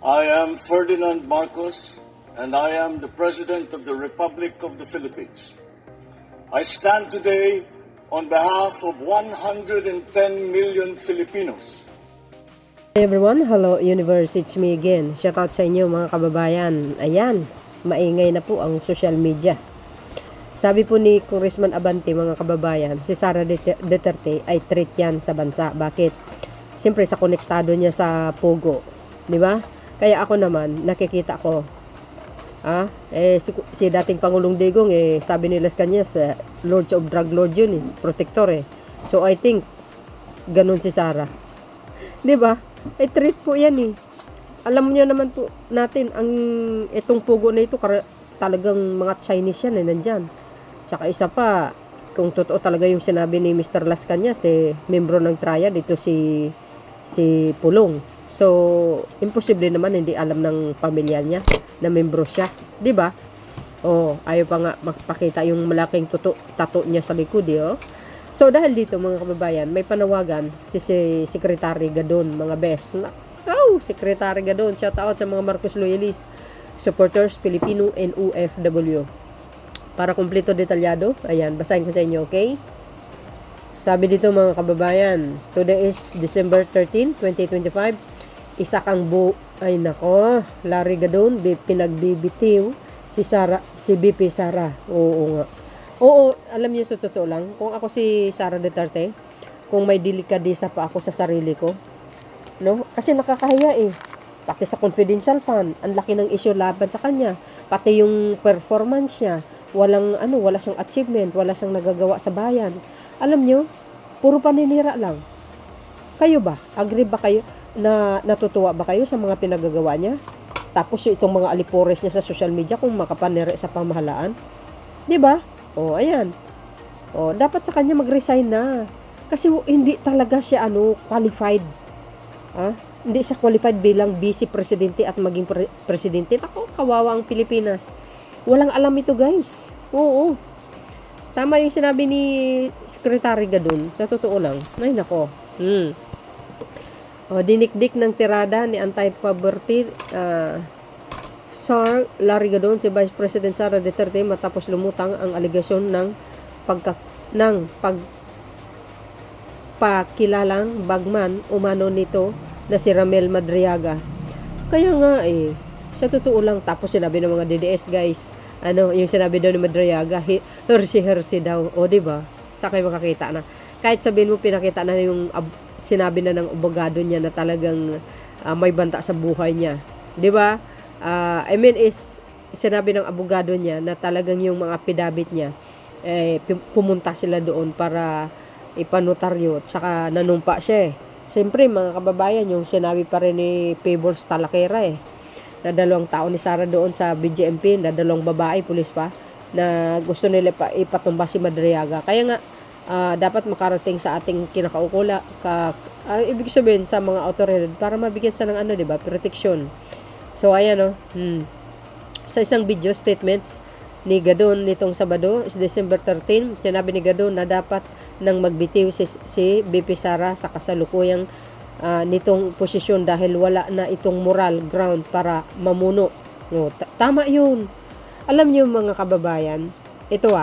I am Ferdinand Marcos, and I am the President of the Republic of the Philippines. I stand today on behalf of 110 million Filipinos. Hey everyone, hello universe, it's me again. Shout out sa inyo mga kababayan. Ayan, maingay na po ang social media. Sabi po ni Congressman Abante mga kababayan, si Sara Duterte ay treat yan sa bansa. Bakit? Siyempre sa konektado niya sa Pogo, di ba? Kaya ako naman, nakikita ko, si dating Pangulong Digong, sabi nila sa kanya, Lords of Drug Lord yun, protector So I think, ganun si Sara. Di ba? Ay treat po yan Alam niyo naman po natin, itong Pogo na ito, talagang mga Chinese yan nandyan. Tsaka isa pa, kung totoo talaga yung sinabi ni Mr. Las Cañas, membro ng triad, ito si Pulong. So, imposible naman hindi alam ng pamilya niya na membro siya, 'di ba? Ayaw pa nga magpakita yung malaking tato niya sa likod, So, dahil dito mga kababayan, may panawagan si Secretary Gadon, mga best. Secretary Gadon, shout out sa mga Marcos loyalists, supporters, Filipino and OFW. Para kumpleto detalyado, ayan, basahin ko sa inyo, okay? Sabi dito mga kababayan, today is December 13, 2025. Isa kang Larry Gadon, pinagbibitiw si BP Sara. Oo nga. Alam niyo sa totoo lang, kung ako si Sara Duterte, kung may delikadesa pa ako sa sarili ko, no? Kasi nakakahiya Pati sa confidential fund, ang laki ng issue laban sa kanya. Pati yung performance niya, wala siyang achievement, wala siyang nagagawa sa bayan. Alam niyo, puro paninira lang. Kayo ba? Agree ba kayo? Natutuwa ba kayo sa mga pinagagawa niya? Tapos itong mga alipores niya sa social media kung makapanere sa pamahalaan. 'Di ba? Ayan. Dapat sa kanya mag-resign na. Kasi hindi talaga siya qualified. Hindi siya qualified bilang vice presidente at maging presidente. Ako, kawawa ang Pilipinas. Walang alam ito, guys. Oo. Tama yung sinabi ni Secretary Gadon. Sa totoo lang. Ay, nako. Dinikdik ng tirada ni anti-poverty Sir Larry Gadon si Vice President Sara Duterte matapos lumutang ang aligasyon ng pagpakilalang bagman umano nito na si Ramel Madriaga. Kaya nga sa totoo lang, tapos sinabi ng mga DDS guys, yung sinabi daw ni Madriaga, hersi daw, diba? Sa kayo makakita na. Kahit sabihin mo pinakita na yung sinabi na ng abogado niya na talagang may banta sa buhay niya. 'Di ba? Sinabi ng abogado niya na talagang yung mga affidavit niya pumunta sila doon para ipanotaryo at saka nanumpa siya Siyempre mga kababayan, yung sinabi pa rin ni Pebbles Talakera na 2 tao ni Sara doon sa BJMP, na 2 babae, pulis pa, na gusto nila ipatumba si Madriaga. Kaya nga dapat makarating sa ating kinakaukula ibig sabihin sa mga autoridad para mabigyan sa ng diba, protection. So ayan sa isang video statements ni Gadon nitong Sabado, December 13, sinabi ni Gadon na dapat nang magbitiw si BP Sara sa kasalukuyang nitong posisyon dahil wala na itong moral ground para mamuno. Tama yun. Alam niyo mga kababayan, ito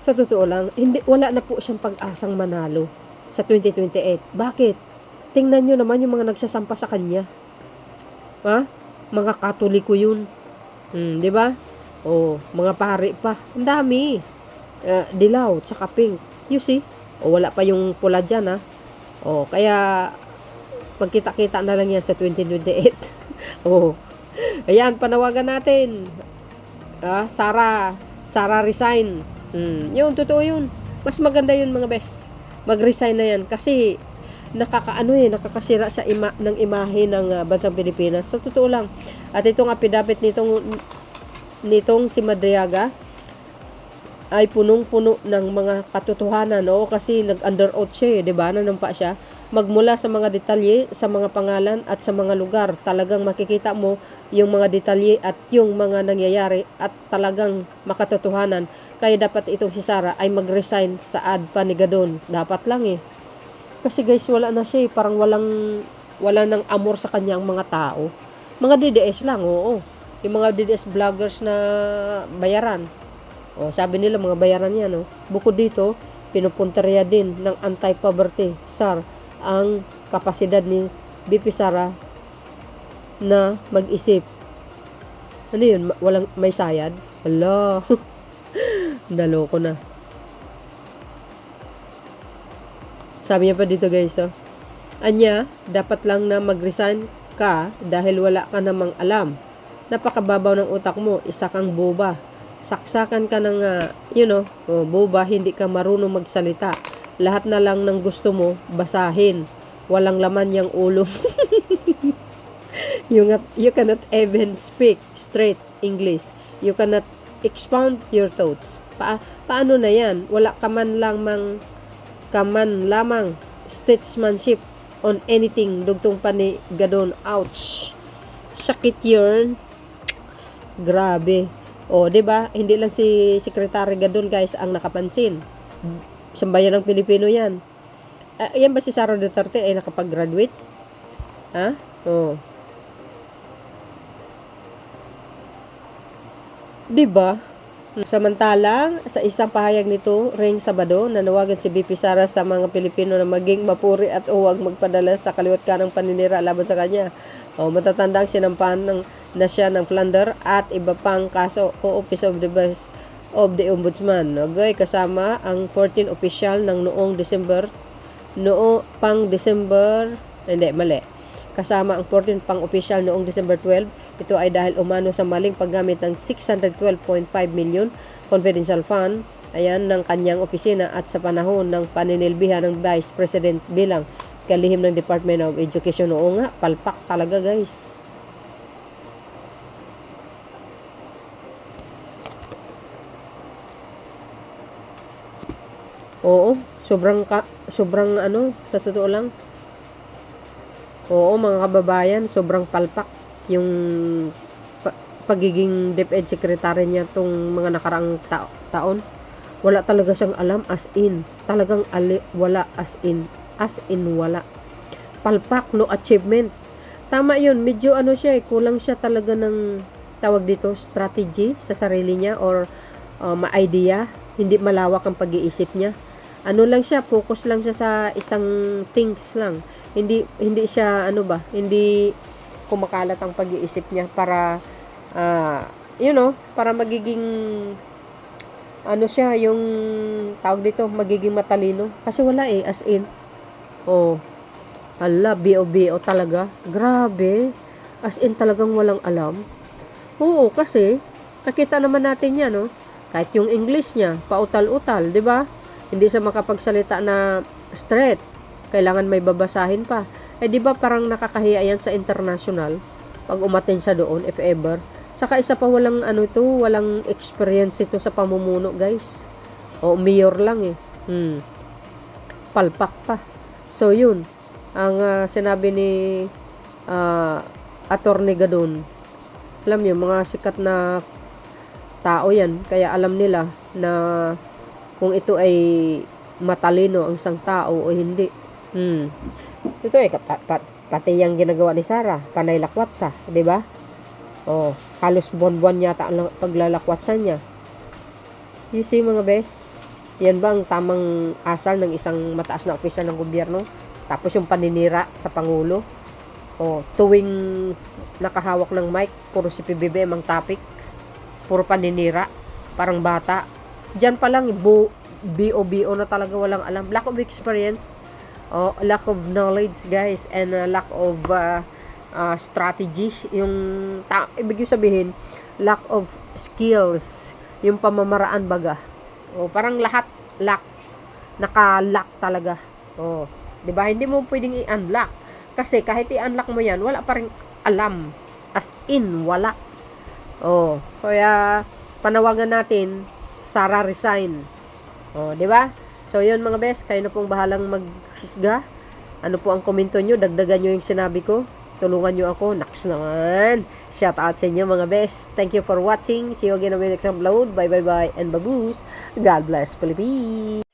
sa totoo lang, wala na po siyang pag-asang manalo sa 2028. Bakit? Tingnan nyo naman yung mga nagsasampa sa kanya. Mga Katoliko yun. Di ba? Mga pari pa. Ang dami. Dilaw, tsaka pink. You see? Wala pa yung pula dyan, kaya pagkita-kita na lang yan sa 2028. Ayan, panawagan natin. Sara resign. Yun, totoo yun. Mas maganda yun mga best. Mag-resign na yan kasi nakakasira sa ng imahe ng bansang Pilipinas. Sa totoo lang. At itong affidavit nitong si Madriaga ay punong-puno ng mga katotohanan, kasi nag-under oath siya, 'di ba? Nanumpa siya. Magmula sa mga detalye, sa mga pangalan at sa mga lugar, talagang makikita mo yung mga detalye at yung mga nangyayari at talagang makatotohanan. Kaya dapat itong si Sara ay mag-resign sa ADPA ni Gadon. Dapat lang Kasi guys, wala na siya Parang wala nang amor sa kanya ang mga tao. Mga DDS lang, oo. Yung mga DDS vloggers na bayaran. O, sabi nila mga bayaran yan, no? Bukod dito, pinupuntarya din ng anti-poverty, SAR, ang kapasidad ni BP Sara na mag-isip. Ano yun? Walang may sayad? Hala. Naloko na. Sabi niya pa dito guys, oh. Anya, dapat lang na mag-resign ka dahil wala ka namang alam. Napakababaw ng utak mo, isa kang boba. Saksakan ka ng, boba, hindi ka marunong magsalita. Lahat na lang ng gusto mo, basahin. Walang laman yung ulo. You cannot even speak straight English. You cannot expound your thoughts. Paano na yan? Wala ka man lamang statesmanship on anything. Dugtong pa ni Gadon. Ouch. Sakit yun. Grabe. O, 'di ba? Hindi lang si Secretary Gadon guys ang nakapansin. Sambayan ng Pilipino 'yan. Yan ba si Sara Duterte ay nakapag-graduate? Ha? Oh. 'Di ba? Samantalang sa isang pahayag nito ring Sabado, nanawagan si BP Sara sa mga Pilipino na maging mapuri at huwag magpadala sa kaliwat kanang paninira laban sa kanya. O, matatandang sinampahan na siya ng plunder at iba pang kaso o Office of the Vice of the Ombudsman. Okay, kasama ang 14 official ng Kasama ang 14 pang official noong December 12. Ito ay dahil umano sa maling paggamit ng 612.5 million confidential fund ng kanyang opisina at sa panahon ng paninilbihan ng Vice President bilang kalihim ng Department of Education. Oo nga, palpak talaga guys. Oo, sobrang sa totoo lang. Oo, mga kababayan, sobrang palpak yung pagiging DepEd Secretary niya tong mga nakaraang taon. Wala talaga siyang alam, as in. Talagang wala, as in wala. Palpak, no achievement. Tama yun, medyo siya kulang siya talaga ng tawag dito, strategy sa sarili niya or ma-idea. Hindi malawak ang pag-iisip niya. Lang siya, focus lang siya sa isang things lang. Hindi siya hindi kumakalat ang pag-iisip niya para para magiging siya yung tawag dito, magiging matalino kasi wala as in. Oh, hala, BO talaga. Grabe. As in talagang walang alam. Oo, kasi nakita naman natin yan, no? Kahit yung English niya, pautal-utal, 'di ba? Hindi siya makapagsalita na straight. Kailangan may babasahin pa. 'Di ba parang nakakahiya yan sa international pag umattend siya doon if ever. Saka isa pa walang walang experience ito sa pamumuno, guys. O mayor lang Palpak pa. So yun ang sinabi ni Attorney Gadon. Alam niyo, mga sikat na tao yan, kaya alam nila na kung ito ay matalino ang isang tao o hindi. Ito pati yung ginagawa ni Sara, panay lakwatsa, 'di ba? Oh, halos buwan-buwan yata ang paglalakwatsa niya. You see mga bes, yan ba ang tamang asal ng isang mataas na opisyal ng gobyerno? Tapos yung paninira sa Pangulo. Oh, tuwing nakahawak ng mic, puro si PBBM ang topic. Puro paninira, parang bata. Diyan pa lang BO na talaga walang alam. Lack of experience, lack of knowledge guys, and lack of strategy. Ibig sabihin, lack of skills, yung pamamaraan baga. Parang lahat naka-lock talaga. 'Di ba? Hindi mo pwedeng i-unlock kasi kahit i-unlock mo 'yan, wala pa ring alam. As in wala. Kaya panawagan natin, Sara resign. 'Di ba? So, yun mga best, kayo na pong bahalang maghisga. Ano po ang komento nyo? Dagdagan nyo yung sinabi ko. Tulungan nyo ako. Naks naman. Shout out sa inyo mga best. Thank you for watching. See you again on my next upload. Bye bye bye and baboos. God bless Philippines.